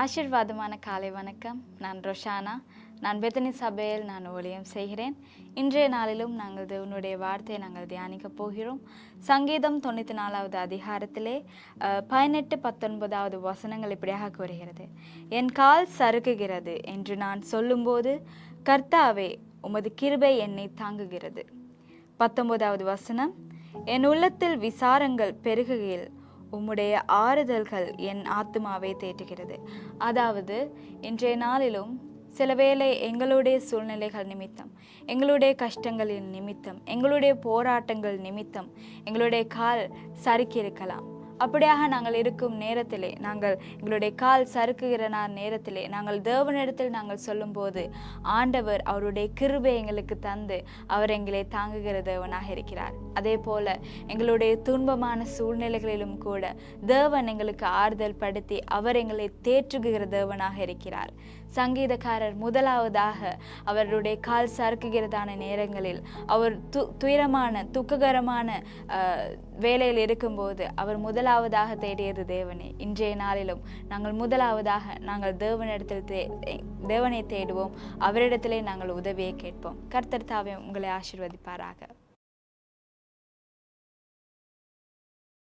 ஆசீர்வாதமான காலை வணக்கம். நான் ரொஷானா. நான் பெத்தனி சபையில் ஊழியம் செய்கிறேன். இன்றைய நாளிலும் நாங்கள் தேவனுடைய வார்த்தையை தியானிக்கப் போகிறோம். சங்கீதம் 94வது அதிகாரத்திலே 18-19வது வசனங்கள் இப்படியாக கூறுகிறது. என் கால் சறுக்குகிறது என்று நான் சொல்லும்போது, கர்த்தாவே உமது கிருபை என்னை தாங்குகிறது. 19வது வசனம், என் உள்ளத்தில் விசாரங்கள் பெருகுகையில் உம்முடைய ஆறுதல்கள் என் ஆத்துமாவை தேற்றுகிறது. அதாவது இன்றைய நாளிலும் சில வேளை எங்களுடைய சூழ்நிலைகள் நிமித்தம், எங்களுடைய கஷ்டங்களின் நிமித்தம், எங்களுடைய போராட்டங்கள் நிமித்தம் எங்களுடைய கால் சறுக்கி இருக்கலாம். அப்படியாக நாங்கள் இருக்கும் நேரத்திலே, நாங்கள் எங்களுடைய கால் சறுக்குகிற நேரத்திலே நாங்கள் தேவனிடத்தில் நாங்கள் சொல்லும்போது ஆண்டவர் அவருடைய கிருபை எங்களுக்கு தந்து அவர் எங்களை தாங்குகிற தேவனாக இருக்கிறார். அதே போல எங்களுடைய துன்பமான சூழ்நிலைகளிலும் கூட தேவன் எங்களுக்கு ஆறுதல் படுத்தி அவர் எங்களை தேற்றுகிற தேவனாக இருக்கிறார். சங்கீதக்காரர் முதலாவதாக அவருடைய கால் சறுக்குகிறதான நேரங்களில் அவர் துயரமான துக்ககரமான வேலையில் இருக்கும்போது அவர் முதலாவதாக தேடியது தேவனே. இன்றைய நாளிலும் நாங்கள் முதலாவதாக நாங்கள் தேவனை தேடுவோம். அவரிடத்திலே நாங்கள் உதவியை கேட்போம். கர்த்தர் தாமே உங்களை ஆசீர்வதிப்பாராக.